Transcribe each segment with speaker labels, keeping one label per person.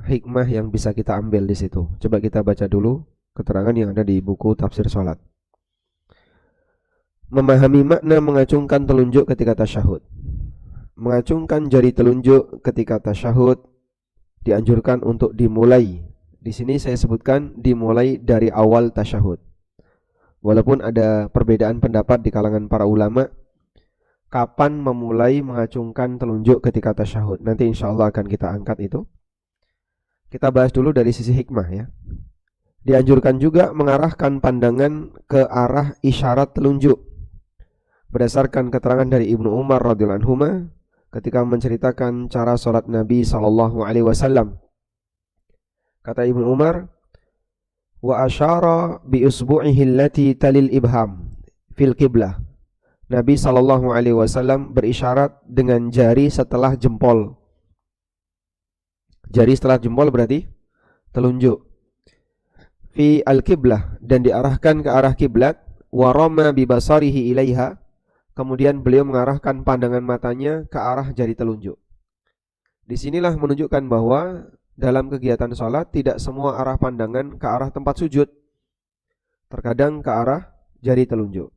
Speaker 1: hikmah yang bisa kita ambil di situ? Coba kita baca dulu keterangan yang ada di buku tafsir salat. Memahami makna mengacungkan telunjuk ketika tasyahud. Mengacungkan jari telunjuk ketika tasyahud dianjurkan untuk dimulai. Di sini saya sebutkan dimulai dari awal tasyahud. Walaupun ada perbedaan pendapat di kalangan para ulama kapan memulai mengacungkan telunjuk ketika tasyahud. Nanti insya Allah akan kita angkat itu. Kita bahas dulu dari sisi hikmah ya. Dianjurkan juga mengarahkan pandangan ke arah isyarat telunjuk. Berdasarkan keterangan dari Ibnu Umar radhiyallahu anhu ketika menceritakan cara salat Nabi sallallahu alaihi wasallam. Kata Ibnu Umar, wa asyara bi usbu'ihi allati talil ibham fil qiblah. Nabi sallallahu alaihi wasallam berisyarat dengan jari setelah jempol. Jari setelah jempol berarti telunjuk. Fi al-qiblah, dan diarahkan ke arah kiblat. Wa rama bi basarihi ilaiha, kemudian beliau mengarahkan pandangan matanya ke arah jari telunjuk. Disinilah menunjukkan bahwa dalam kegiatan sholat tidak semua arah pandangan ke arah tempat sujud, terkadang ke arah jari telunjuk.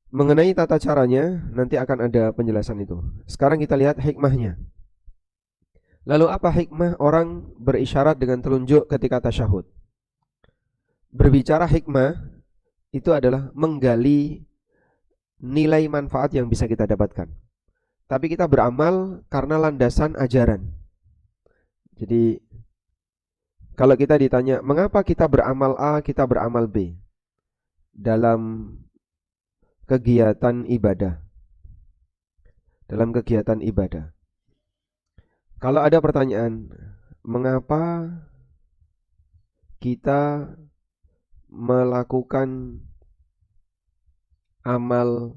Speaker 1: Mengenai tata caranya nanti akan ada penjelasan itu. Sekarang kita lihat hikmahnya. Lalu apa hikmah orang berisyarat dengan telunjuk ketika tasyahud? Berbicara hikmah itu adalah menggali nilai manfaat yang bisa kita dapatkan. Tapi kita beramal karena landasan ajaran. Jadi kalau kita ditanya mengapa kita beramal A, kita beramal B dalam kegiatan ibadah. Dalam kegiatan ibadah. Kalau ada pertanyaan, mengapa kita melakukan amal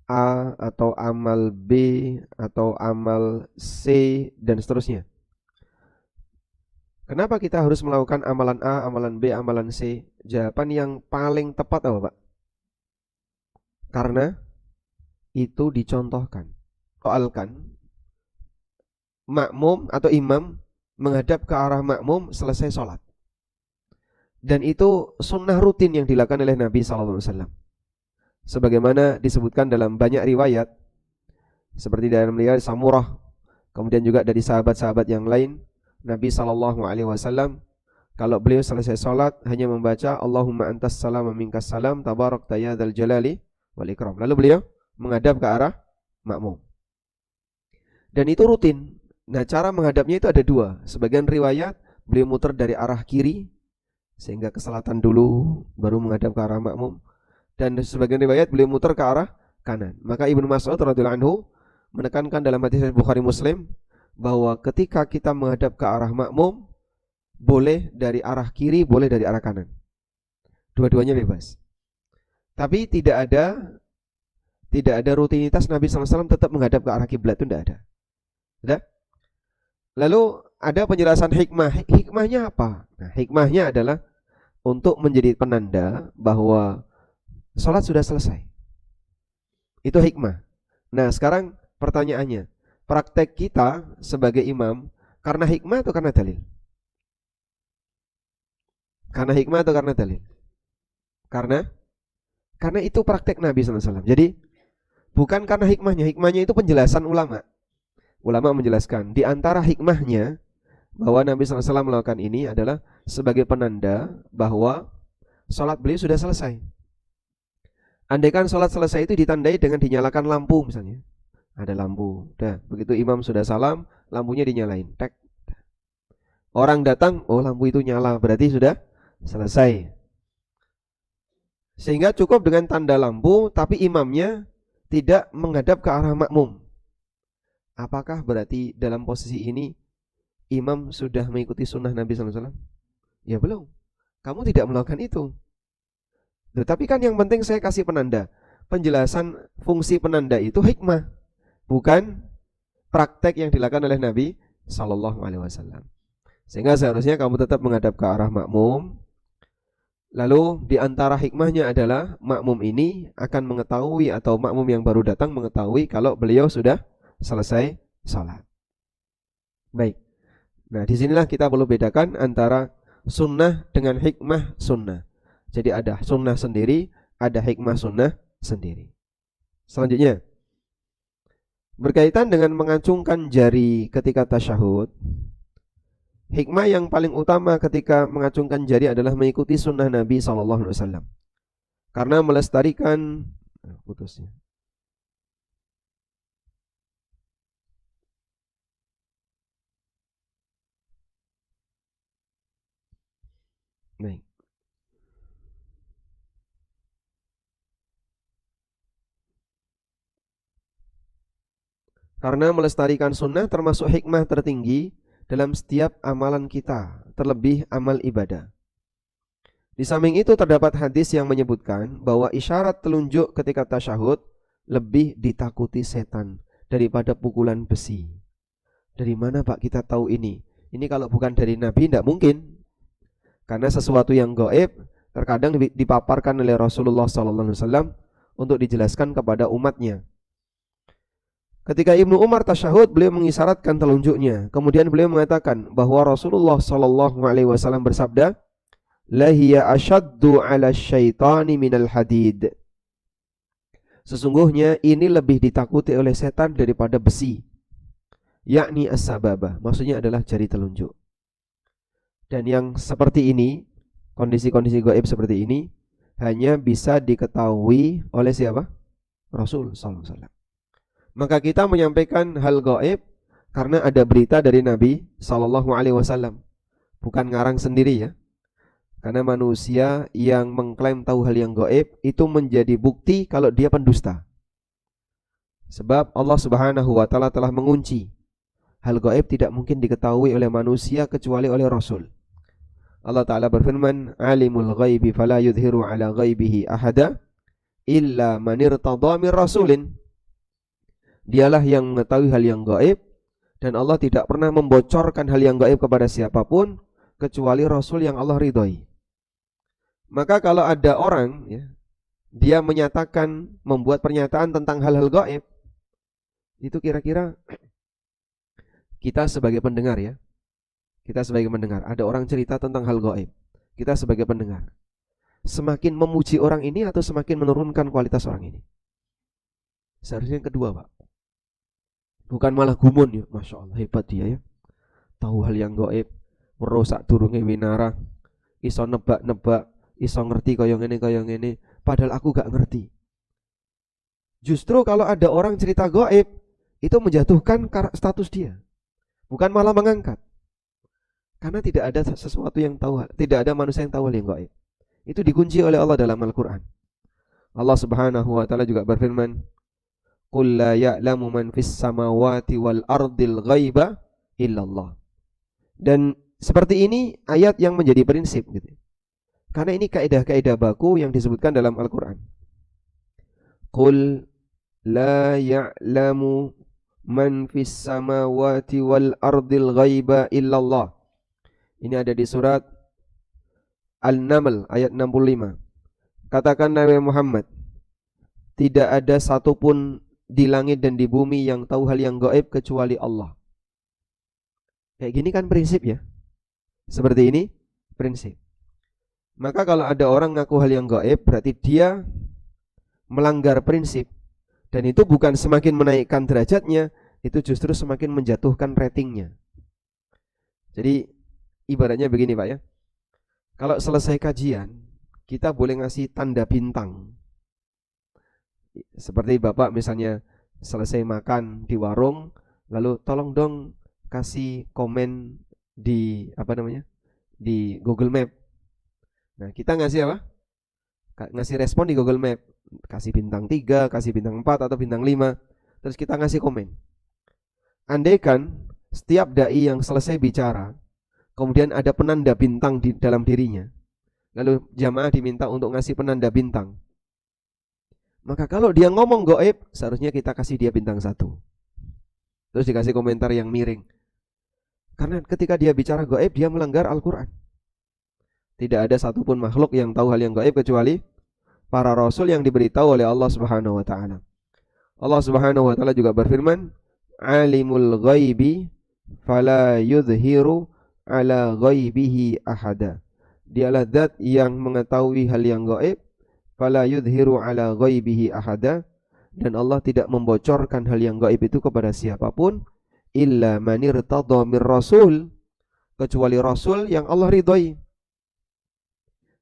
Speaker 1: A atau amal B atau amal C dan seterusnya? Kenapa kita harus melakukan amalan A, amalan B, amalan C? Jawaban yang paling tepat apa, Pak? Karena itu dicontohkan. Soalkan makmum atau imam menghadap ke arah makmum selesai sholat. Dan itu sunnah rutin yang dilakukan oleh Nabi SAW. Sebagaimana disebutkan dalam banyak riwayat, seperti dalam riwayat Samurah, kemudian juga dari sahabat-sahabat yang lain, Nabi SAW kalau beliau selesai sholat hanya membaca Allahumma antas salam wa minkas salam tabarakta ya dzal jalali wal ikram. Lalu beliau menghadap ke arah makmum. Dan itu rutin. Nah, cara menghadapnya itu ada dua. Sebagian riwayat beliau muter dari arah kiri sehingga ke selatan dulu baru menghadap ke arah makmum. Dan sebagian riwayat beliau muter ke arah kanan. Maka Ibnu Mas'ud radhiyallahu anhu menekankan dalam hadis Bukhari Muslim bahwa ketika kita menghadap ke arah makmum boleh dari arah kiri, boleh dari arah kanan. Dua-duanya bebas. Tapi tidak ada rutinitas Nabi SAW tetap menghadap ke arah kiblat, itu tidak ada. Ada? Lalu ada penjelasan hikmah. Hikmahnya apa? Nah, hikmahnya adalah untuk menjadi penanda bahwa sholat sudah selesai. Itu hikmah. Nah, sekarang pertanyaannya, praktek kita sebagai imam karena hikmah atau karena dalil? Karena hikmah atau karena dalil? Karena itu praktek Nabi SAW. Jadi bukan karena hikmahnya. Hikmahnya itu penjelasan ulama. Ulama menjelaskan di antara hikmahnya bahwa Nabi SAW melakukan ini adalah sebagai penanda bahwa sholat beliau sudah selesai. Andaikan sholat selesai itu ditandai dengan dinyalakan lampu misalnya. Ada lampu. Dah, begitu imam sudah salam, lampunya dinyalain. Tek. Orang datang, oh lampu itu nyala, berarti sudah selesai. Sehingga cukup dengan tanda lampu, tapi imamnya tidak menghadap ke arah makmum. Apakah berarti dalam posisi ini imam sudah mengikuti sunnah Nabi SAW? Ya belum. Kamu tidak melakukan itu. Tetapi kan yang penting saya kasih penanda. Penjelasan fungsi penanda itu hikmah, bukan praktek yang dilakukan oleh Nabi SAW. Sehingga seharusnya kamu tetap menghadap ke arah makmum. Lalu di antara hikmahnya adalah makmum ini akan mengetahui atau makmum yang baru datang mengetahui kalau beliau sudah selesai salat. Baik. Nah, disinilah kita perlu bedakan antara sunnah dengan hikmah sunnah. Jadi ada sunnah sendiri, ada hikmah sunnah sendiri. Selanjutnya, berkaitan dengan mengacungkan jari ketika tasyahud, hikmah yang paling utama ketika mengacungkan jari adalah mengikuti sunnah Nabi SAW. Karena melestarikan putusnya. Baik. Karena melestarikan sunnah termasuk hikmah tertinggi dalam setiap amalan kita, terlebih amal ibadah. Di samping itu terdapat hadis yang menyebutkan bahwa isyarat telunjuk ketika tasyahud lebih ditakuti setan daripada pukulan besi. Dari mana Pak kita tahu ini? Ini kalau bukan dari Nabi tidak mungkin. Karena sesuatu yang gaib terkadang dipaparkan oleh Rasulullah SAW untuk dijelaskan kepada umatnya. Ketika Ibnu Umar tasyahud, beliau mengisyaratkan telunjuknya. Kemudian beliau mengatakan bahwa Rasulullah SAW bersabda, "La hiya ashaddu 'ala syaitani minal hadid." Sesungguhnya ini lebih ditakuti oleh setan daripada besi, yakni as-sababah, maksudnya adalah jari telunjuk. Dan yang seperti ini, kondisi-kondisi gaib seperti ini hanya bisa diketahui oleh siapa? Rasul SAW. Maka kita menyampaikan hal gaib karena ada berita dari Nabi SAW, bukan ngarang sendiri ya. Karena manusia yang mengklaim tahu hal yang gaib itu menjadi bukti kalau dia pendusta. Sebab Allah Subhanahu wa taala telah mengunci hal gaib tidak mungkin diketahui oleh manusia kecuali oleh Rasul. Allah Ta'ala berfirman, "Alimul ghaibi fala yudhiru ala ghaibihi ahada illa man irtada mir rasulin." Dialah yang mengetahui hal yang gaib dan Allah tidak pernah membocorkan hal yang gaib kepada siapapun kecuali Rasul yang Allah ridhoi. Maka kalau ada orang ya, dia menyatakan, membuat pernyataan tentang hal-hal gaib, itu kira-kira kita sebagai pendengar ya, kita sebagai pendengar, ada orang cerita tentang hal gaib, kita sebagai pendengar, semakin memuji orang ini atau semakin menurunkan kualitas orang ini? Seharusnya yang kedua Pak. Bukan malah gumun ya, Masya Allah hebat dia ya, tahu hal yang gaib, merusak durunge winara, iso nebak-nebak, iso ngerti kaya ngene, padahal aku gak ngerti. Justru kalau ada orang cerita gaib, itu menjatuhkan status dia, bukan malah mengangkat. Karena tidak ada sesuatu yang tahu, tidak ada manusia yang tahu hal yang gaib. Itu dikunci oleh Allah dalam Al-Quran. Allah Subhanahu wa taala juga berfirman, "Qul la ya'lamu man fis samawati wal ardil ghaiba illallah." Dan seperti ini ayat yang menjadi prinsip gitu. Karena ini kaidah-kaidah baku yang disebutkan dalam Al-Quran. Qul la ya'lamu man fis samawati wal ardil ghaiba illallah. Ini ada di surat Al-Naml ayat 65. Katakan Nabi Muhammad, tidak ada satupun di langit dan di bumi yang tahu hal yang gaib kecuali Allah. Kayak gini kan prinsip ya. Seperti ini prinsip. Maka kalau ada orang ngaku hal yang gaib, berarti dia melanggar prinsip. Dan itu bukan semakin menaikkan derajatnya, itu justru semakin menjatuhkan ratingnya. Jadi ibaratnya begini Pak ya, kalau selesai kajian kita boleh ngasih tanda bintang. Seperti Bapak misalnya selesai makan di warung, lalu tolong dong kasih komen di di Google Map. Nah kita ngasih apa? Ngasih respon di Google Map, kasih bintang 3, kasih bintang 4 atau bintang 5, terus kita ngasih komen. Andaikan setiap dai yang selesai bicara kemudian ada penanda bintang di dalam dirinya, lalu jamaah diminta untuk ngasih penanda bintang, maka kalau dia ngomong gaib, seharusnya kita kasih dia bintang 1, terus dikasih komentar yang miring. Karena ketika dia bicara gaib, dia melanggar Al-Quran. Tidak ada satupun makhluk yang tahu hal yang gaib kecuali para rasul yang diberitahu oleh Allah Subhanahu wa taala. Allah Subhanahu wa taala juga berfirman, "Alimul ghaibi fala yudhiru ala ghaibihi ahada. Dialah zat yang mengetahui hal yang gaib, fala yudhiru ala ghaibihi ahada, dan Allah tidak membocorkan hal yang gaib itu kepada siapapun, illa man irtada mir rasul, kecuali rasul yang Allah ridhoi.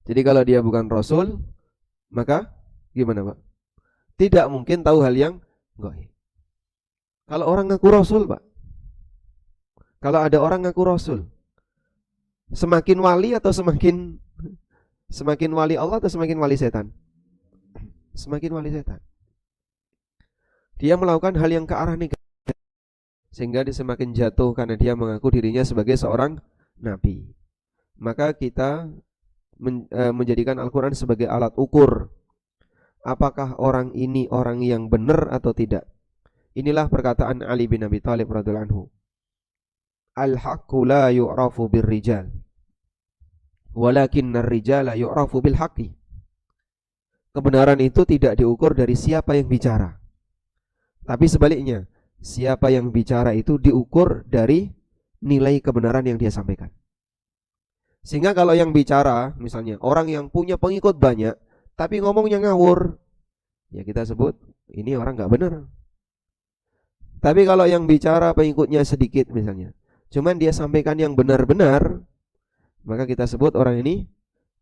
Speaker 1: Jadi kalau dia bukan rasul, maka gimana, Pak? Tidak mungkin tahu hal yang gaib. Kalau orang ngaku rasul, Pak, kalau ada orang ngaku rasul, semakin wali atau semakin wali Allah atau semakin wali setan? Semakin wali setan. Dia melakukan hal yang ke arah negatif, sehingga dia semakin jatuh karena dia mengaku dirinya sebagai seorang nabi. Maka kita menjadikan Al-Quran sebagai alat ukur apakah orang ini orang yang benar atau tidak. Inilah perkataan Ali bin Abi Thalib radhiyallahu anhu. Al-haqqu la yu'rafu birrijal, walakinnar rijala yu'rafu bil haqqi. Kebenaran itu tidak diukur dari siapa yang bicara, tapi sebaliknya, siapa yang bicara itu diukur dari nilai kebenaran yang dia sampaikan. Sehingga kalau yang bicara, misalnya orang yang punya pengikut banyak tapi ngomongnya ngawur, ya kita sebut ini orang gak benar. Tapi kalau yang bicara pengikutnya sedikit misalnya, cuman dia sampaikan yang benar-benar, maka kita sebut orang ini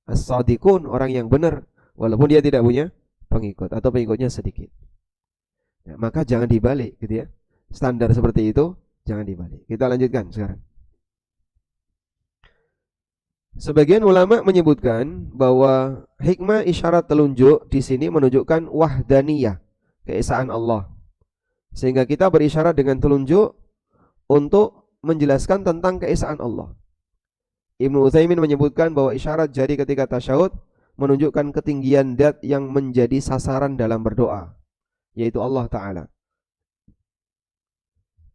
Speaker 1: as-sadiqun, orang yang benar, walaupun dia tidak punya pengikut atau pengikutnya sedikit. Ya, maka jangan dibalik gitu ya. Standar seperti itu jangan dibalik. Kita lanjutkan sekarang. Sebagian ulama menyebutkan bahwa hikmah isyarat telunjuk di sini menunjukkan wahdaniyah, keesaan Allah. Sehingga kita berisyarat dengan telunjuk untuk menjelaskan tentang keesaan Allah. Ibnu Utsaimin menyebutkan bahwa isyarat jari ketika tasyahud menunjukkan ketinggian zat yang menjadi sasaran dalam berdoa, yaitu Allah Ta'ala.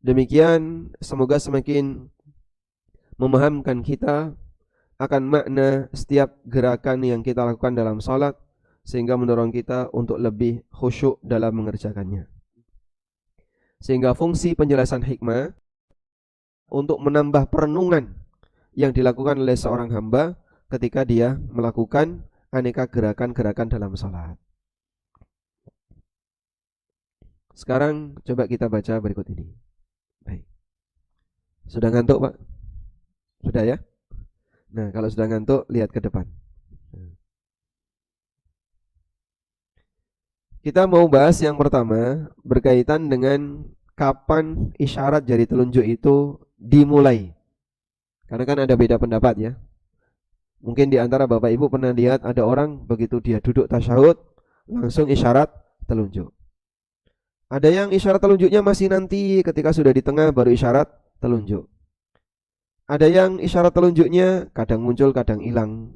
Speaker 1: Demikian, semoga semakin memahamkan kita akan makna setiap gerakan yang kita lakukan dalam salat, sehingga mendorong kita untuk lebih khusyuk dalam mengerjakannya. Sehingga fungsi penjelasan hikmah untuk menambah perenungan yang dilakukan oleh seorang hamba ketika dia melakukan aneka gerakan-gerakan dalam salat. Sekarang coba kita baca berikut ini. Baik. Sudah ngantuk, Pak? Sudah ya? Nah, kalau sudah ngantuk, lihat ke depan. Kita mau bahas yang pertama berkaitan dengan kapan isyarat jari telunjuk itu dimulai. Karena kan ada beda pendapat ya. Mungkin di antara Bapak Ibu pernah lihat ada orang begitu dia duduk tasyahud langsung isyarat telunjuk. Ada yang isyarat telunjuknya masih nanti ketika sudah di tengah baru isyarat telunjuk. Ada yang isyarat telunjuknya kadang muncul, kadang hilang.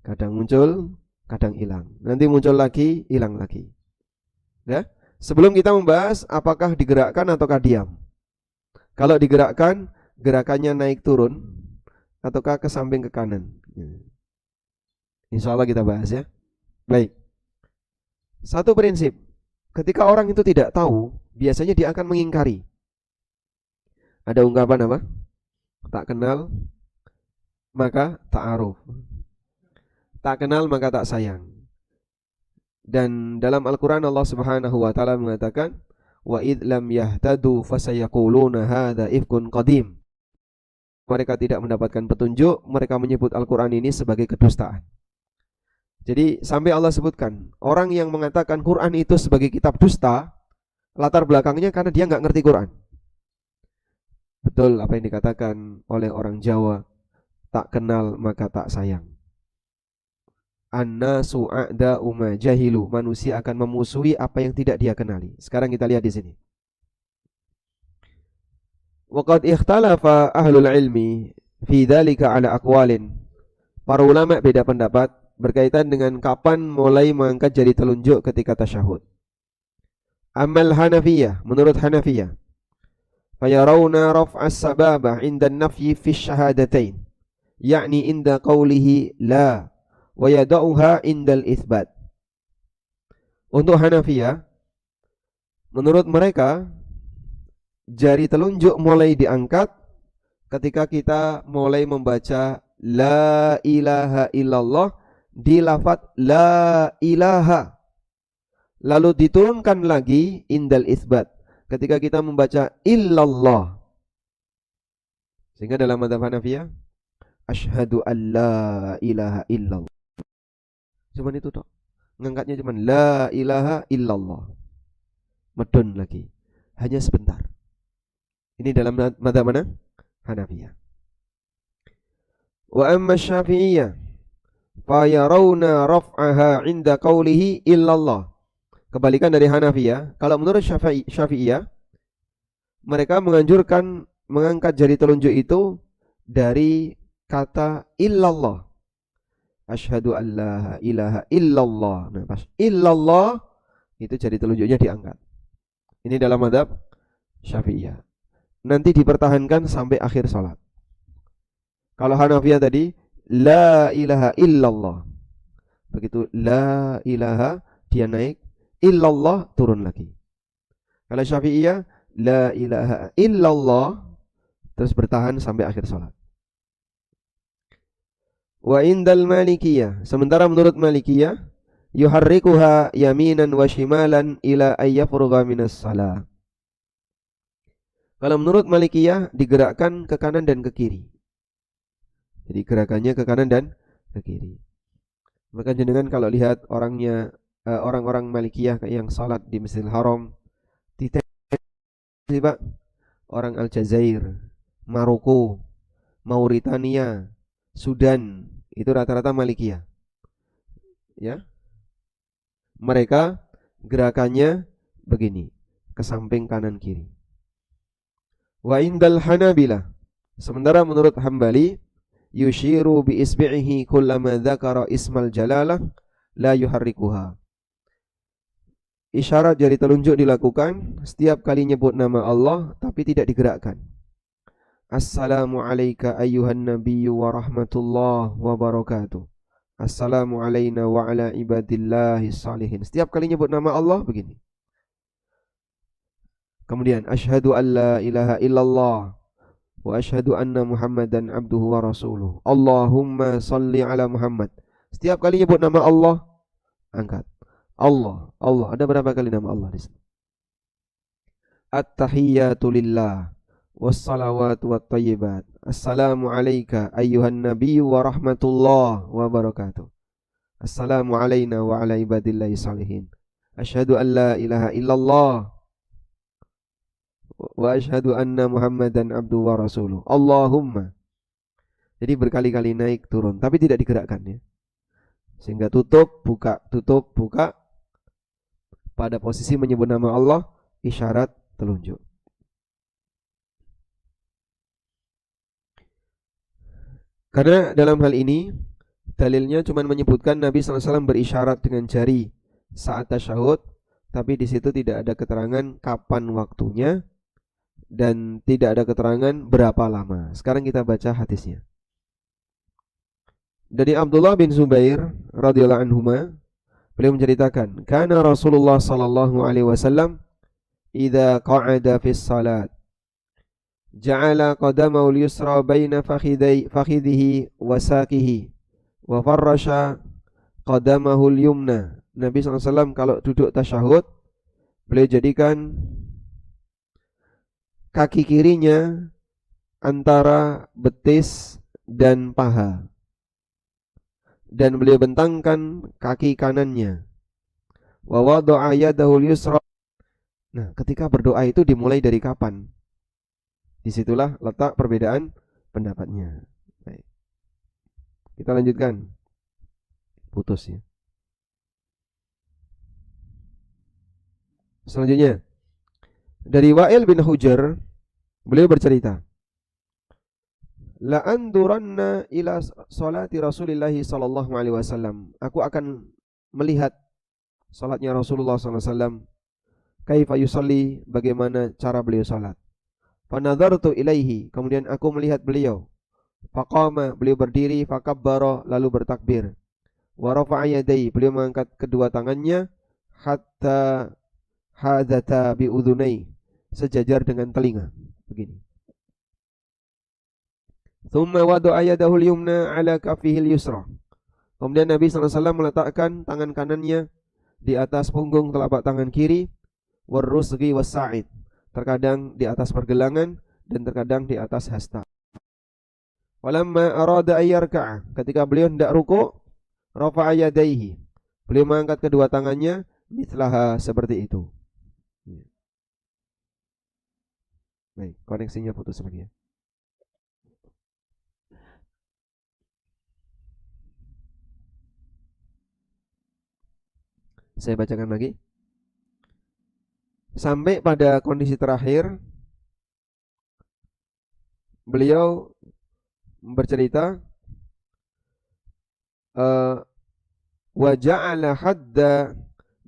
Speaker 1: Kadang muncul, kadang hilang. Nanti muncul lagi, hilang lagi. Ya? Sebelum kita membahas apakah digerakkan ataukah diam. Kalau digerakkan, gerakannya naik turun ataukah ke samping ke kanan. Insya Allah kita bahas ya. Baik. Satu prinsip, ketika orang itu tidak tahu, biasanya dia akan mengingkari. Ada ungkapan apa? Tak kenal maka ta'aruf, tak kenal maka tak sayang. Dan dalam Al-Quran Allah Subhanahu wa ta'ala mengatakan, wa idh lam yahtadu fasayaquluna hadza ifkun qadim. Mereka tidak mendapatkan petunjuk, mereka menyebut Al-Quran ini sebagai kedustaan. Jadi sampai Allah sebutkan orang yang mengatakan Quran itu sebagai kitab dusta, latar belakangnya karena dia nggak ngerti Quran. Betul apa yang dikatakan oleh orang Jawa, tak kenal maka tak sayang. An-nasu a'da'u ma jahilu, manusia akan memusuhi apa yang tidak dia kenali. Sekarang kita lihat di sini. Wa qad ikhtalafa ahlul ilmi fi dzalika ala aqwalin. Para ulama beda pendapat berkaitan dengan kapan mulai mengangkat jari telunjuk ketika tasyahud. Amal Hanafiyah, menurut Hanafiyah, fayarawna raf'as sababah inda nafyi fi syahadatain, yakni inda qawlihi la, wa yada'uha indal itsbat. Untuk Hanafiyah, menurut mereka jari telunjuk mulai diangkat ketika kita mulai membaca la ilaha illallah di lafaz la ilaha. Lalu diturunkan lagi indal isbat ketika kita membaca illallah. Sehingga dalam madzhab Hanafiyah asyhadu an la ilaha illallah. Cuman itu toh. Ngangkatnya cuman la ilaha illallah. Medun lagi. Hanya sebentar. Ini dalam madzhab mana? Hanafiyah. Wa amma Syafi'iyah fa yarawna raf'aha 'inda qawlihi illallah. Kebalikan dari Hanafiyah, kalau menurut Syafi'iyah mereka menganjurkan mengangkat jari telunjuk itu dari kata illallah. Asyhadu an la ilaha illallah. Nah, pas illallah itu jari telunjuknya diangkat. Ini dalam madzhab Syafi'iyah. Nanti dipertahankan sampai akhir salat. Kalau Hanafiyah tadi la ilaha illallah. Begitu la ilaha dia naik, illallah turun lagi. Kalau Syafi'iyah la ilaha illallah terus bertahan sampai akhir salat. Wa indal Malikiyah, sementara menurut Malikiyah yuharrikuha yaminan wa shimalan ila ayyafurgha minas salah. Kalau menurut Malikiyah digerakkan ke kanan dan ke kiri. Jadi gerakannya ke kanan dan ke kiri. Maka jenengan kalau lihat orang-orang Malikiyah yang salat di Masjidil Haram, tiba orang Aljazair, Maroko, Mauritania, Sudan, itu rata-rata Malikiyah. Ya. Mereka gerakannya begini, ke samping kanan kiri. Wa indal Hanabilah, sementara menurut Hambali yushiru bi isbi'ihi kullama dzakara ismal jalalah la yuharrikuha. Isyarat jari telunjuk dilakukan setiap kali nyebut nama Allah tapi tidak digerakkan. Assalamu alayka ayyuhan nabiyyu wa rahmatullah wa barakatuh. Assalamu alayna wa ala ibadillahi salihin. Setiap kali nyebut nama Allah begini. Kemudian asyhadu an la ilaha illallah wa asyhadu anna Muhammadan abduhu wa rasuluh. Allahumma salli ala Muhammad. Setiap kali nyebut nama Allah angkat. Allah. Ada berapa kali nama Allah di sini? At-tahiyyatu lillah wassalawatu wattayyibat. Assalamu alayka ayyuhan nabiyyu wa rahmatullah wa barakatuh. Assalamu alayna wa ala ibadillahi salihin. Asyhadu an la ilaha illallah wa asyhadu anna Muhammadan abduhu wa rasuluh. Allahumma. Jadi berkali-kali naik turun tapi tidak digerakkan ya. Sehingga tutup buka pada posisi menyebut nama Allah, isyarat telunjuk. Karena dalam hal ini dalilnya cuma menyebutkan Nabi SAW berisyarat dengan jari saat tasyahud, tapi di situ tidak ada keterangan kapan waktunya dan tidak ada keterangan berapa lama. Sekarang kita baca hadisnya. Dari Abdullah bin Zubair radhiyallahu anhuma, beliau menceritakan, kana Rasulullah sallallahu alaihi wasallam idza qa'ada fi shalat ja'ala qadamahu al-yusra baina fakhidhihi wa saqihi wa farrasha qadamahu al-yumna. Nabi SAW kalau duduk tasyahud, beliau jadikan kaki kirinya antara betis dan paha, dan beliau bentangkan kaki kanannya. Wa wada'a yadahu al-yusra. Nah, ketika berdoa itu dimulai dari kapan? Disitulah letak perbedaan pendapatnya. Baik. Kita lanjutkan. Putus ya. Selanjutnya dari Wa'il bin Hujr, beliau bercerita, la anduranna ila salati Rasulillah sallallahu alaihi wasallam. Aku akan melihat salatnya Rasulullah sallallahu alaihi wasallam. Kaifa yusalli, bagaimana cara beliau salat. Fa nadartu ilaihi, kemudian aku melihat beliau. Faqama, beliau berdiri, fakabbara, lalu bertakbir. Wa rafa'a yadayhi, beliau mengangkat kedua tangannya hatta hadata bi udhunai, sejajar dengan telinga. Begini. Thumma wada'a yadahul yumna ala kafihil yusra. Kemudian Nabi SAW meletakkan tangan kanannya di atas punggung telapak tangan kiri, warrusgi wassa'id, terkadang di atas pergelangan dan terkadang di atas hasta. Walamma arada ayyarka'a, ketika beliau hendak ruku', rafa'a yadaihi, beliau mengangkat kedua tangannya mithlaha, seperti itu. Baik, koneksinya putus lagi ya. Saya bacakan lagi. Sampai pada kondisi terakhir, beliau bercerita, wa ja'ala hadda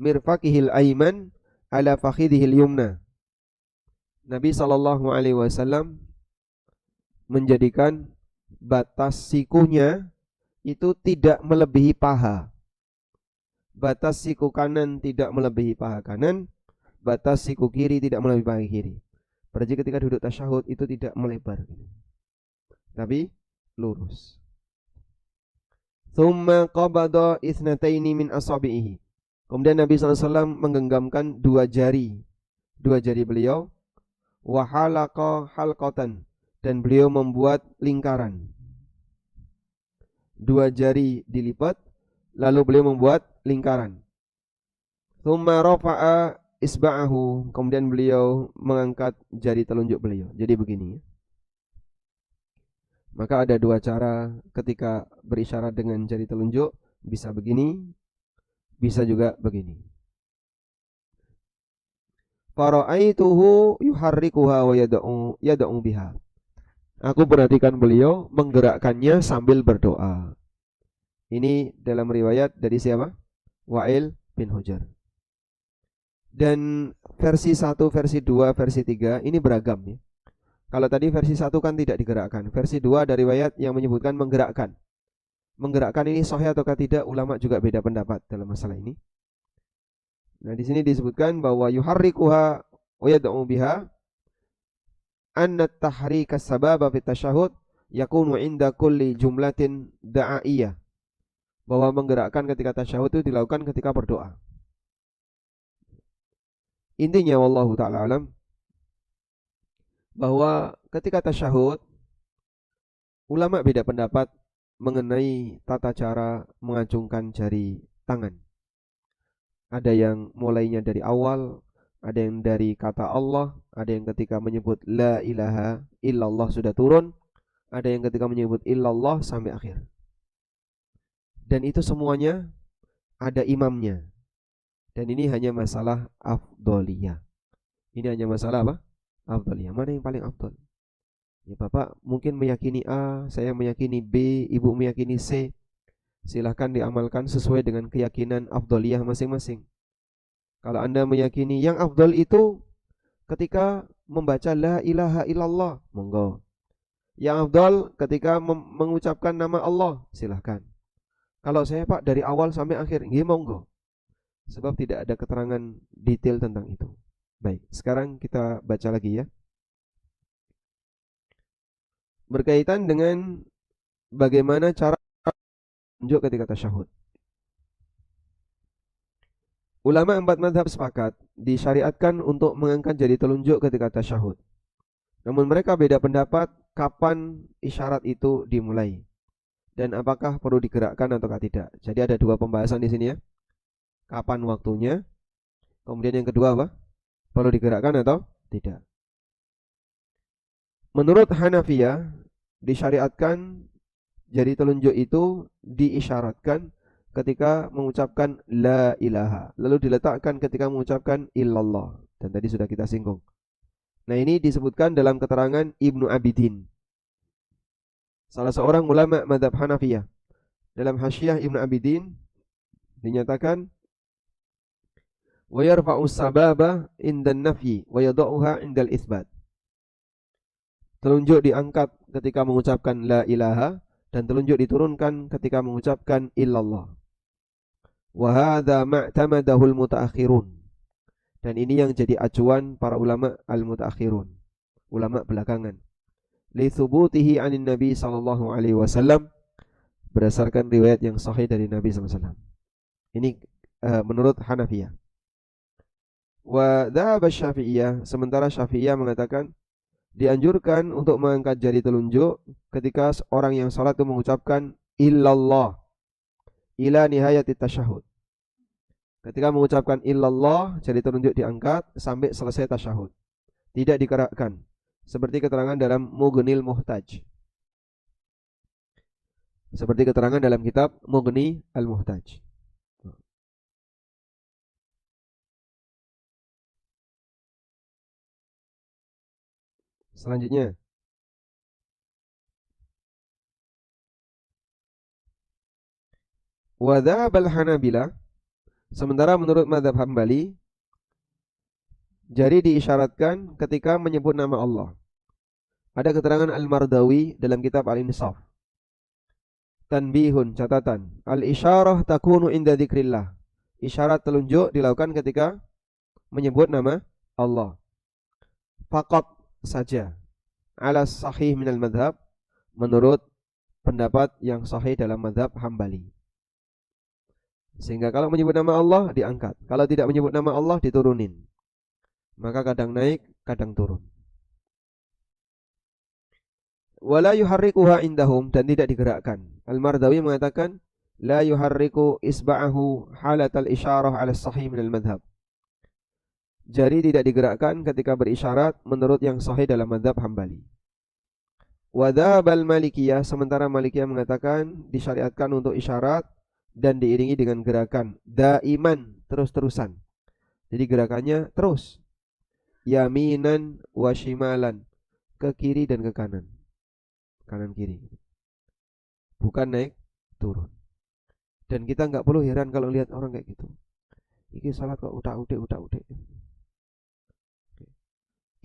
Speaker 1: mirfaqihil ayman ala fakhidihil yumna. Nabi SAW menjadikan batas sikunya itu tidak melebihi paha. Batas siku kanan tidak melebihi paha kanan, batas siku kiri tidak melebihi paha kiri. Berarti ketika duduk tasyahud itu tidak melebar, tapi lurus. Thumma qabada ithnataini min asabihi. Kemudian Nabi SAW menggenggamkan dua jari beliau, wa halaqa halqatan, dan beliau membuat lingkaran. Dua jari dilipat, lalu beliau membuat lingkaran. Thumma rafa'a isba'ahu, kemudian beliau mengangkat jari telunjuk beliau. Jadi begini. Maka ada dua cara ketika berisyarat dengan jari telunjuk, bisa begini, bisa juga begini. Fara'aituhu yuharrikuha wa yada'u biha. Aku perhatikan beliau menggerakkannya sambil berdoa. Ini dalam riwayat dari siapa? Wa'il bin Hujr. Dan versi 1, versi 2, versi 3 ini beragam ya. Kalau tadi versi 1 kan tidak digerakkan. Versi 2 dari riwayat yang menyebutkan menggerakkan. Menggerakkan ini sahih ataukah tidak, ulama juga beda pendapat dalam masalah ini. Nah, di sini disebutkan bahwa yuharrikuha wa yad'u biha, anna tahrika sababa fi tasyahud yakunu inda kulli jumlatin da'aiyah. Bahwa menggerakkan ketika tasyahud itu dilakukan ketika berdoa. Intinya wallahu ta'ala alam, bahwa ketika tasyahud ulama beda pendapat mengenai tata cara mengacungkan jari tangan. Ada yang mulainya dari awal, ada yang dari kata Allah, ada yang ketika menyebut la ilaha illallah sudah turun, ada yang ketika menyebut illallah sampai akhir. Dan itu semuanya ada imamnya. Dan ini hanya masalah afdoliyah. Ini hanya masalah apa? Afdoliyah. Mana yang paling afdol? Ya, Bapak mungkin meyakini A, saya meyakini B, Ibu meyakini C. Silahkan diamalkan sesuai dengan keyakinan afdoliyah masing-masing. Kalau Anda meyakini yang afdol itu ketika membaca la ilaha illallah, monggo. Yang afdol ketika mengucapkan nama Allah, silahkan. Kalau saya Pak dari awal sampai akhir, nggih monggo. Sebab tidak ada keterangan detail tentang itu. Baik, sekarang kita baca lagi ya. Berkaitan dengan bagaimana cara tunjuk ketika tasyahud. Ulama 4 mazhab sepakat disyariatkan untuk mengangkat jari telunjuk ketika tasyahud. Namun mereka beda pendapat kapan isyarat itu dimulai dan apakah perlu digerakkan ataukah tidak. Jadi ada dua pembahasan di sini ya. Kapan waktunya? Kemudian yang kedua apa? Perlu digerakkan atau tidak? Menurut Hanafiyah disyariatkan jari telunjuk itu diisyaratkan ketika mengucapkan la ilaha, lalu diletakkan ketika mengucapkan illallah, dan tadi sudah kita singgung. Nah, ini disebutkan dalam keterangan Ibnu Abidin, salah seorang ulama mazhab Hanafiyah. Dalam Hasyiah Ibnu Abidin dinyatakan wa yarfa'u sababa indan nafyi wa yada'uha indal itsbat. Telunjuk diangkat ketika mengucapkan la ilaha dan telunjuk diturunkan ketika mengucapkan illallah. Wa hadza ma'tamadahul mutaakhirun. Dan ini yang jadi acuan para ulama al-mutaakhirun, ulama belakangan. Li thubutihi 'anin Nabi sallallahu alaihi wasallam, berdasarkan riwayat yang sahih dari Nabi sallallahu alaihi wasallam. Ini menurut Hanafiyah. Wa dhahaba Syafi'iyah, sementara Syafi'iyah mengatakan dianjurkan untuk mengangkat jari telunjuk ketika orang yang salat itu mengucapkan illallah ila nihayati tasyahud. Ketika mengucapkan illallah, jari telunjuk diangkat sampai selesai tasyahud, tidak digerakkan, seperti keterangan dalam Mughnil Muhtaj. Seperti keterangan dalam kitab Mughni al-Muhtaj. Selanjutnya, wa dzhabal Hanabilah, sementara menurut mazhab Hambali, jari diisyaratkan ketika menyebut nama Allah. Ada keterangan Al-Mardawi dalam kitab Al-Insaf. Tanbihun, catatan. Al-isyarah takunu inda dzikrillah. Isyarat telunjuk dilakukan ketika menyebut nama Allah. Faqat saja. Ala sahih minal madhab, menurut pendapat yang sahih dalam madhab Hambali. Sehingga kalau menyebut nama Allah diangkat, kalau tidak menyebut nama Allah diturunin. Maka kadang naik, kadang turun. Wala yuharrikuha indahum, dan tidak digerakkan. Al-Mardawi mengatakan la yuharriku isba'ahu halatal isyarah ala sahih minal madhab. Jari tidak digerakkan ketika berisyarat menurut yang sahih dalam madhab Hambali. Wa dzhabal Malikiyah, sementara Malikiyah mengatakan disyariatkan untuk isyarat dan diiringi dengan gerakan daiman, terus-terusan. Jadi gerakannya terus. Yaminan wa shimalan, ke kiri dan ke kanan. Kanan kiri. Bukan naik turun. Dan kita enggak perlu heran kalau lihat orang kayak gitu. Iki salat kok utak-utik.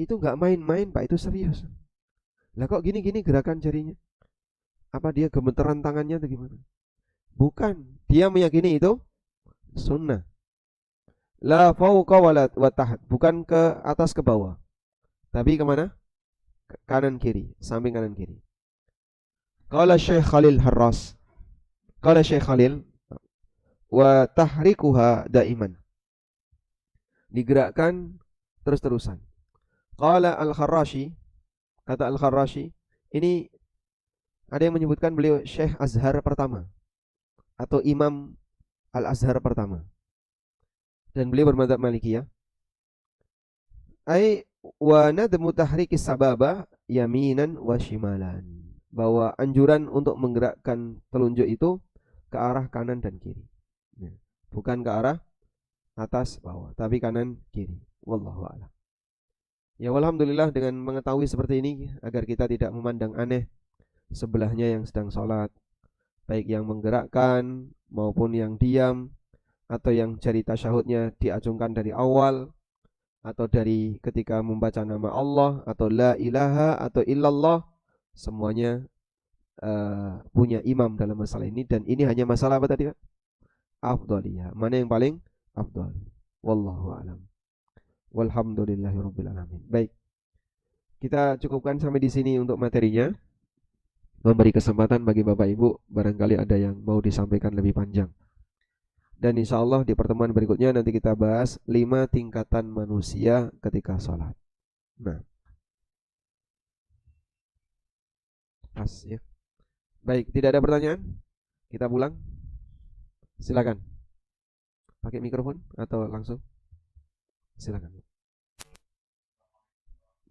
Speaker 1: Itu enggak main-main, Pak, itu serius. Lah kok gini-gini gerakan jarinya? Apa dia gemeteran tangannya atau gimana? Bukan, dia meyakini itu sunnah. La fauqa wa tahat, bukan ke atas ke bawah. Tapi kemana? Kanan kiri, samping kanan kiri. Qala Syekh Khalil Harras. Qala Syekh Khalil, wa tahrikuha daiman. Digerakkan terus-terusan. Qala Al-Kharrashi, kata Al-Kharrashi, ini ada yang menyebutkan beliau Syekh Azhar pertama atau Imam Al-Azhar pertama. Dan beliau bermadzhab Malikiyah. Ai wa nadmu tahrikis sababa yaminan wa shimalan. Bahwa anjuran untuk menggerakkan telunjuk itu ke arah kanan dan kiri. Bukan ke arah atas bawah, tapi kanan kiri. Wallahu a'lam. Ya, alhamdulillah dengan mengetahui seperti ini agar kita tidak memandang aneh sebelahnya yang sedang sholat, baik yang menggerakkan maupun yang diam, atau yang jari tasyahudnya diacungkan dari awal, atau dari ketika membaca nama Allah, atau la ilaha atau illallah, semuanya punya imam dalam masalah ini. Dan ini hanya masalah apa tadi, Pak? Afdaliyah, mana yang paling afdal. Wallahu a'lam. Walhamdulillahirabbil alamin. Baik, kita cukupkan sampai di sini untuk materinya. Memberi kesempatan bagi Bapak Ibu barangkali ada yang mau disampaikan lebih panjang. Dan insya Allah di pertemuan berikutnya nanti kita bahas 5 tingkatan manusia ketika sholat. Nah, pas ya. Baik, tidak ada pertanyaan? Kita pulang. Silakan. Pakai mikrofon atau langsung? Silakan.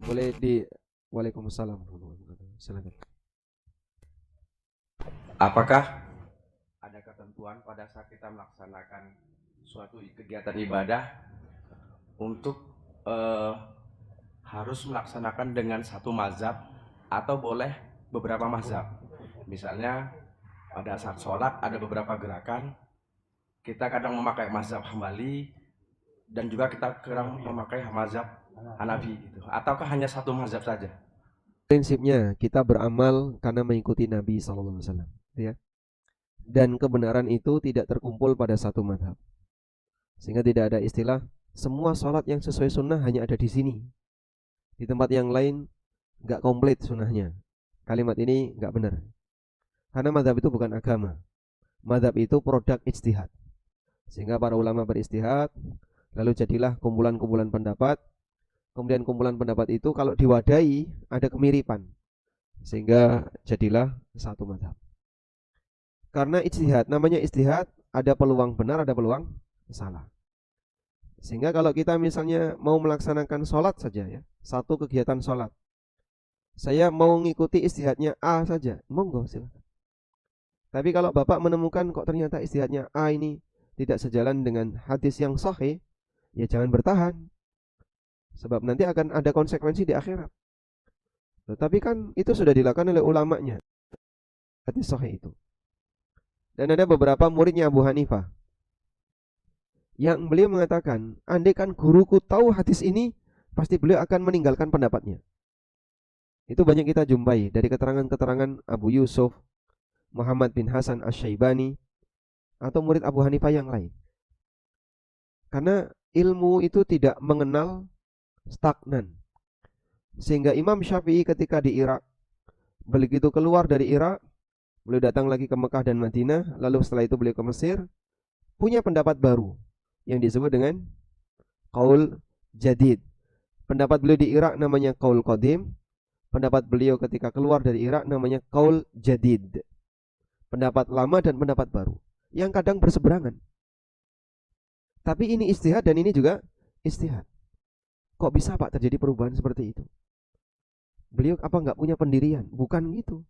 Speaker 1: Boleh di Waalaikumsalam. Silakan.
Speaker 2: Apakah ada ketentuan pada saat kita melaksanakan suatu kegiatan ibadah untuk harus melaksanakan dengan satu mazhab atau boleh beberapa mazhab? Misalnya pada saat sholat ada beberapa gerakan, kita kadang memakai mazhab Hambali dan juga kita kadang memakai mazhab Hanafi gitu. Ataukah hanya satu mazhab saja?
Speaker 1: Prinsipnya kita beramal karena mengikuti Nabi SAW, ya. Dan kebenaran itu tidak terkumpul pada satu mazhab, sehingga tidak ada istilah Semua sholat yang sesuai sunnah hanya ada di sini. Di tempat yang lain nggak komplit sunnahnya. Kalimat ini nggak benar. Karena madhab itu bukan agama. Madhab itu produk ijtihad. Sehingga para ulama beristihad, lalu jadilah kumpulan-kumpulan pendapat. Kemudian kumpulan pendapat itu kalau diwadahi ada kemiripan. Sehingga jadilah satu madhab. Karena ijtihad, namanya ijtihad, ada peluang benar, ada peluang salah. Sehingga kalau kita misalnya mau melaksanakan sholat saja ya, satu kegiatan sholat, saya mau ngikuti ijtihadnya A saja, monggo silakan. Tapi kalau Bapak menemukan kok ternyata ijtihadnya A ini tidak sejalan dengan hadis yang sahih, ya jangan bertahan. Sebab nanti akan ada konsekuensi di akhirat. Tetapi kan itu sudah dilakukan oleh ulamanya, hadis sahih itu. Dan ada beberapa muridnya Abu Hanifah yang beliau mengatakan, andai kan guruku tahu hadis ini, pasti beliau akan meninggalkan pendapatnya. Itu banyak kita jumpai dari keterangan-keterangan Abu Yusuf, Muhammad bin Hasan Asy-Syaibani, atau murid Abu Hanifah yang lain. Karena ilmu itu tidak mengenal stagnan. Sehingga Imam Syafi'i ketika di Irak, begitu keluar dari Irak, beliau datang lagi ke Mekah dan Madinah, lalu setelah itu beliau ke Mesir, punya pendapat baru yang disebut dengan qaul jadid. Pendapat beliau di Irak namanya qaul qadim, pendapat beliau ketika keluar dari Irak namanya qaul jadid. Pendapat lama dan pendapat baru yang kadang berseberangan. Tapi ini ijtihad dan ini juga ijtihad. Kok bisa Pak terjadi perubahan seperti itu? Beliau apa enggak punya pendirian? Bukan gitu.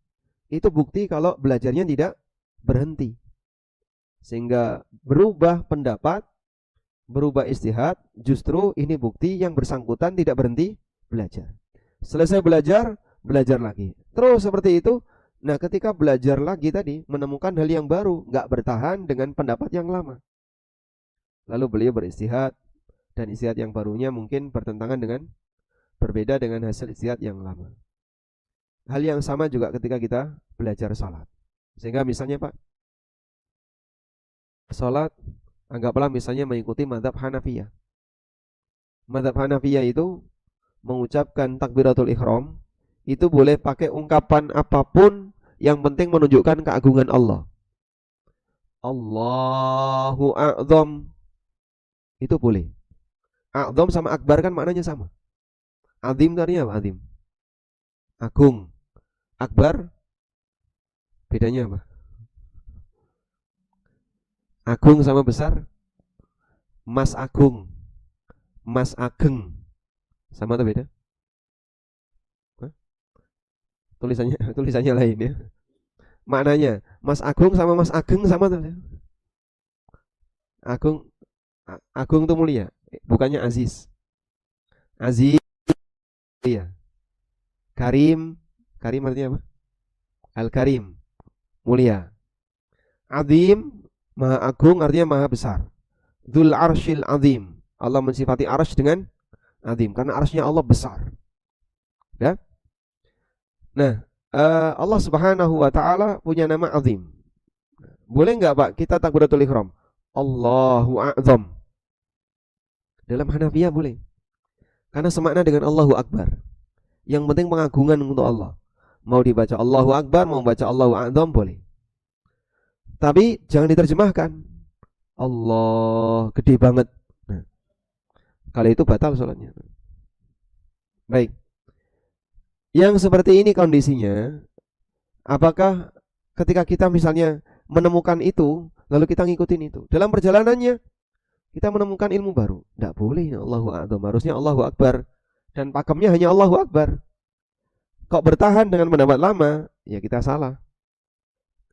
Speaker 1: Itu bukti kalau belajarnya tidak berhenti. Sehingga berubah pendapat, berubah ijtihad, justru ini bukti yang bersangkutan tidak berhenti belajar. Selesai belajar, belajar lagi. Terus seperti itu. Nah, ketika belajar lagi tadi, menemukan hal yang baru, enggak bertahan dengan pendapat yang lama. Lalu beliau beristihad, dan istihad yang barunya mungkin bertentangan dengan, berbeda dengan hasil istihad yang lama. Hal yang sama juga ketika kita belajar salat. Sehingga misalnya Pak, salat, anggaplah misalnya mengikuti mazhab Hanafiyah. Mazhab Hanafiyah itu mengucapkan takbiratul ihram, itu boleh pakai ungkapan apapun, yang penting menunjukkan keagungan Allah. Allahu a'zam, itu boleh. A'zam sama akbar kan maknanya sama. Azim itu artinya apa? Azim, agung. Akbar, bedanya apa? Agung sama besar. Mas agung, mas ageng, sama atau beda? Hah? Tulisannya lain ya. Maknanya Mas Agung sama Mas Ageng sama atau beda? Agung, agung itu mulia, bukannya aziz. Aziz, iya. Karim, karim artinya apa? Al-Karim, mulia. Azim, maha agung artinya maha besar. Dzul arsyil azim, Allah mensifati arsy dengan azim karena arsy-nya Allah besar. Ya. Nah, Allah Subhanahu wa taala punya nama azim. Boleh enggak Pak kita takbiratul ihram? Allahu a'zam. Dalam Hanafiyah boleh. Karena semakna dengan Allahu Akbar. Yang penting pengagungan untuk Allah. Mau dibaca Allahu Akbar, mau baca Allahu A'zam boleh. Tapi jangan diterjemahkan Allah gede banget. Nah, kalau itu batal sholatnya. Baik. Yang seperti ini kondisinya, apakah ketika kita misalnya menemukan itu, lalu kita ngikutin itu, dalam perjalanannya kita menemukan ilmu baru, tidak boleh Allahu A'zam, harusnya Allahu Akbar, dan pakemnya hanya Allahu Akbar. Kok bertahan dengan pendapat lama, ya kita salah.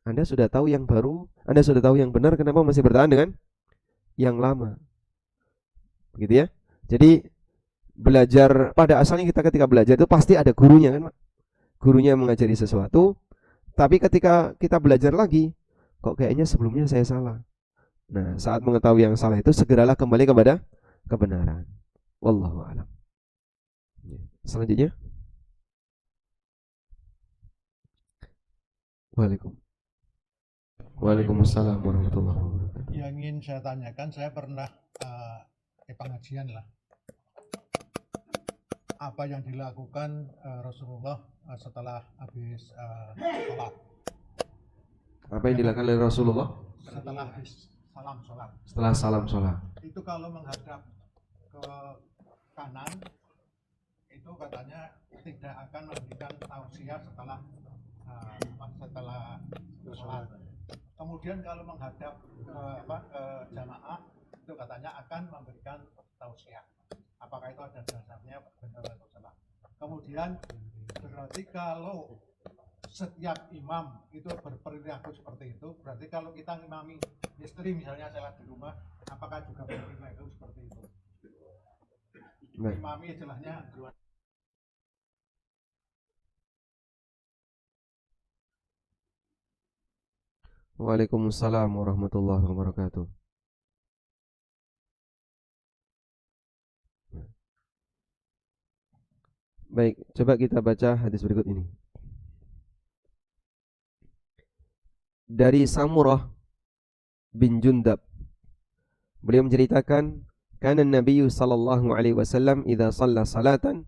Speaker 1: Anda sudah tahu yang baru, Anda sudah tahu yang benar, kenapa masih bertahan dengan yang lama? Begitu ya. Jadi belajar, pada asalnya kita ketika belajar itu pasti ada gurunya kan Pak? Gurunya mengajari sesuatu, tapi ketika kita belajar lagi, kok kayaknya sebelumnya saya salah. Nah, saat mengetahui yang salah itu segeralah kembali kepada kebenaran. Wallahu a'lam. Selanjutnya. Waalaikumsalam warahmatullahi wabarakatuh.
Speaker 3: Yang ingin saya tanyakan, saya pernah pengajian lah. Apa yang dilakukan Rasulullah setelah habis sholat?
Speaker 1: Apa yang dilakukan oleh Rasulullah
Speaker 3: Setelah habis salam sholat.
Speaker 1: setelah salam sholat?
Speaker 3: Itu kalau menghadap ke kanan, itu katanya tidak akan memberikan tausiah setelah sholat. Kemudian kalau menghadap ke jamaah, itu katanya akan memberikan tausiah. Apakah itu ada dasarnya benar atau salah? Kemudian berarti kalau setiap imam itu berperilaku seperti itu, berarti kalau kita ngimami istri misalnya sholat di rumah, apakah juga berperilaku seperti itu? Imami istilahnya.
Speaker 1: Waalaikumsalam warahmatullahi wabarakatuh. Baik, coba kita baca hadis berikut ini. Dari Samurah bin Jundab, beliau menceritakan, kana Nabi sallallahu alaihi wasallam idza shalla salatan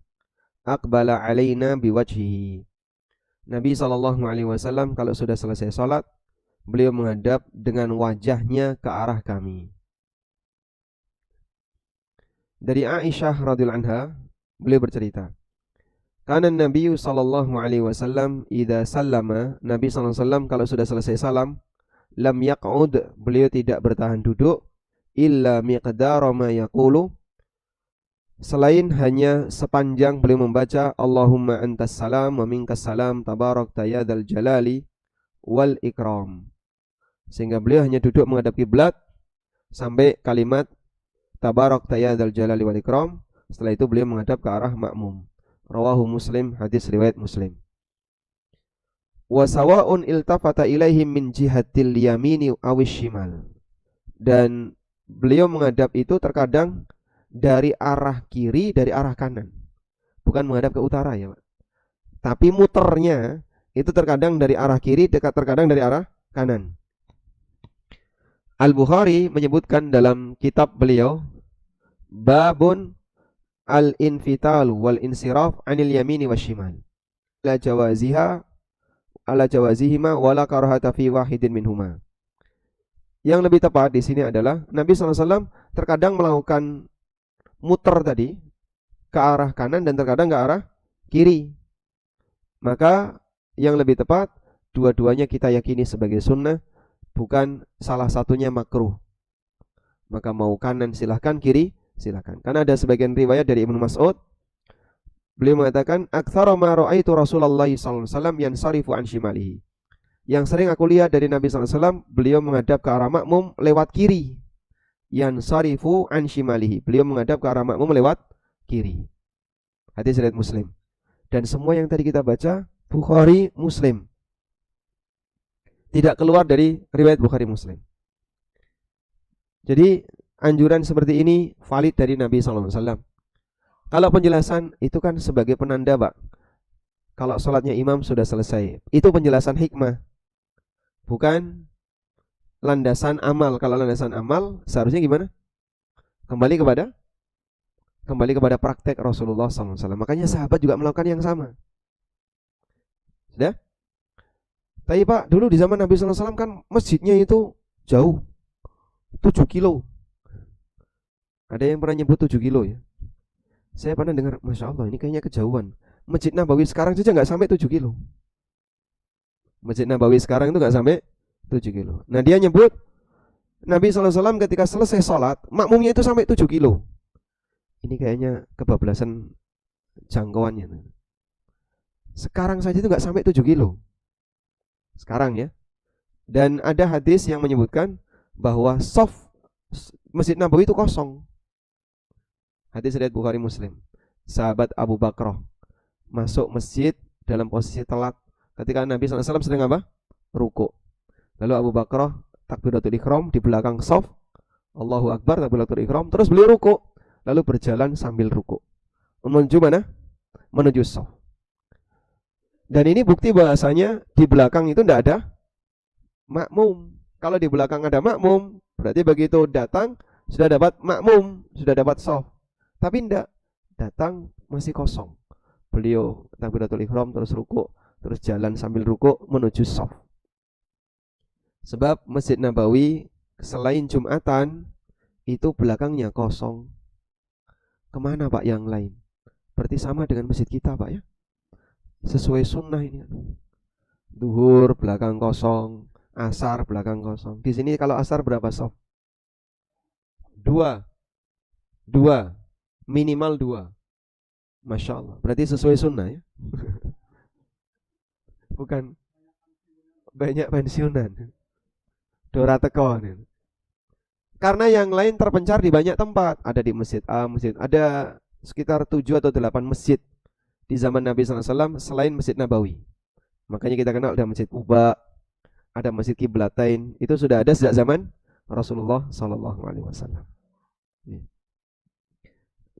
Speaker 1: aqbala alaina biwajhihi. Nabi sallallahu alaihi wasallam kalau sudah selesai salat, beliau menghadap dengan wajahnya ke arah kami. Dari Aisyah radhiyallahu anha, beliau bercerita, kana Nabi sallallahu alaihi wasallam idza sallama, Nabi sallallahu alaihi wasallam kalau sudah selesai salam, lam yaq'ud, beliau tidak bertahan duduk, illa miqdara ma yaqulu, selain hanya sepanjang beliau membaca Allahumma antas salam wa minkas salam tabarakta ya dzal jalali wal ikram. Sehingga beliau hanya duduk menghadap kiblat sampai kalimat tabarakta ya dzal jalali wal ikram. Setelah itu beliau menghadap ke arah makmum. Rawahu Muslim, hadis riwayat Muslim. Wa sawa'un iltafata ilaihim min jihatil yamini awish shimal. Dan beliau menghadap itu terkadang dari arah kiri, dari arah kanan. Bukan menghadap ke utara ya, Pak. Tapi muternya itu terkadang dari arah kiri, terkadang dari arah kanan. Al-Bukhari menyebutkan dalam kitab beliau, babun al-infital wal insiraf anil yamini washimal, la jawaziha ala jawazihima wala karahata fi wahidin minhuma. Yang lebih tepat di sini adalah Nabi SAW terkadang melakukan muter tadi ke arah kanan dan terkadang ke arah kiri. Maka yang lebih tepat, dua-duanya kita yakini sebagai sunnah, bukan salah satunya makruh. Maka mau kanan silahkan, kiri silahkan. Karena ada sebagian riwayat dari Ibnu Mas'ud, beliau mengatakan, aktsara ma ra'aitu Rasulullah sallallahu alaihi wasallam yansarifu an shimalihi. Yang sering aku lihat dari Nabi sallallahu alaihi wasallam, beliau menghadap ke arah makmum lewat kiri. Yansarifu an shimalihi. Beliau menghadap ke arah makmum lewat kiri. Hadis riwayat Muslim. Dan semua yang tadi kita baca Bukhari Muslim. Tidak keluar dari riwayat Bukhari Muslim. Jadi anjuran seperti ini valid dari Nabi SAW. Kalau penjelasan itu kan sebagai penanda, Pak. Kalau sholatnya imam sudah selesai, itu penjelasan hikmah, bukan landasan amal. Kalau landasan amal seharusnya gimana? Kembali kepada praktek Rasulullah SAW. Makanya sahabat juga melakukan yang sama. Sudah? Tapi Pak, dulu di zaman Nabi SAW kan masjidnya itu jauh, 7 kilo. Ada yang pernah nyebut 7 kilo ya? Saya pernah dengar, Masya Allah ini kayaknya kejauhan. Masjid Nabawi sekarang saja gak sampai 7 kilo. Masjid Nabawi sekarang itu gak sampai 7 kilo. Nah dia nyebut Nabi SAW ketika selesai sholat, makmumnya itu sampai 7 kilo. Ini kayaknya kebablasan jangkauannya. Sekarang saja itu gak sampai 7 kilo. Sekarang ya. Dan ada hadis yang menyebutkan bahwa soft Masjid Nabawi itu kosong. Hadis riwayat Bukhari Muslim. Sahabat Abu Bakrah masuk masjid dalam posisi telat ketika Nabi SAW sedang apa? Ruku. Lalu Abu Bakrah takbiratul ihram di belakang shaf, Allahu Akbar takbiratul ihram, terus beliau ruku, lalu berjalan sambil ruku. Menuju mana? Menuju shaf. Dan ini bukti bahasanya di belakang itu tidak ada makmum. Kalau di belakang ada makmum, berarti begitu datang Sudah dapat makmum, sudah dapat shaf. Tapi ndak, datang masih kosong. Beliau takbiratul ihram terus ruku, terus jalan sambil ruku menuju shaf. Sebab Masjid Nabawi selain Jumatan itu belakangnya kosong. Kemana Pak yang lain? Berarti sama dengan masjid kita Pak ya. Sesuai sunnah ini. Duhur belakang kosong, asar belakang kosong. Di sini kalau asar berapa shaf? Dua, minimal dua. Masya Allah. Berarti sesuai sunnah ya. Bukan banyak pensiunan. Dora teko. Karena yang lain terpencar di banyak tempat. Ada di masjid A, masjid. Ada sekitar 7 atau 8 masjid di zaman Nabi SAW selain Masjid Nabawi. Makanya kita kenal ada Masjid Quba, ada Masjid Qiblatain. Itu sudah ada sejak zaman Rasulullah SAW.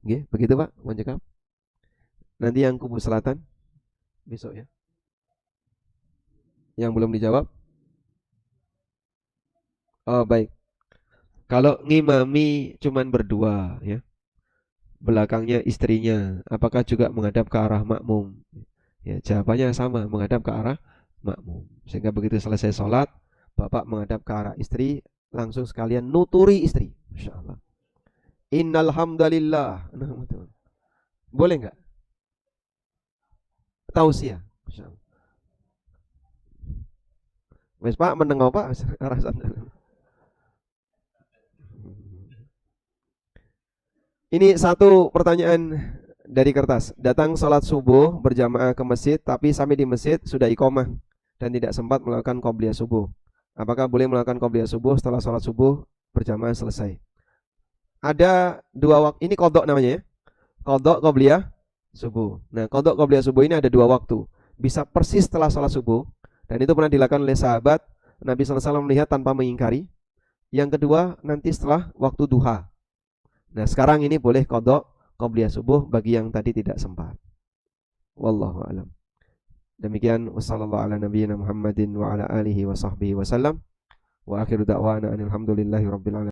Speaker 1: Oke, begitu Pak, Wanjekam. Nanti yang kubu selatan besok ya. Yang belum dijawab? Oh baik. Kalau ngimami cuman berdua ya, belakangnya istrinya, apakah juga menghadap ke arah makmum? Ya, jawabannya sama, menghadap ke arah makmum. Sehingga begitu selesai sholat, bapak menghadap ke arah istri, langsung sekalian nuturi istri. Masya Allah. Innal hamdalillah. Boleh nggak? Tausiah. Masya Allah. Wes Pak menengok Pak arah sana. Ini satu pertanyaan dari kertas. Datang sholat subuh berjamaah ke masjid, tapi sampai di masjid sudah iqomah dan tidak sempat melakukan qobliyah subuh. Apakah boleh melakukan qobliyah subuh setelah sholat subuh berjamaah selesai? Ada dua waktu. Ini qadha namanya ya. Qadha qobliyah subuh. Nah, qadha qobliyah subuh ini ada dua waktu. Bisa persis setelah sholat subuh, dan itu pernah dilakukan oleh sahabat. Nabi SAW melihat tanpa mengingkari. Yang kedua nanti setelah waktu duha. Nah sekarang ini boleh qadha qobliyah subuh bagi yang tadi tidak sempat. Wallahu a'lam. Demikian wassallallahu ala nabiyyina Muhammadin wa ala alihi wa sahbihi wasallam. Wa akhiru da'wana alhamdulillahi rabbil alamin.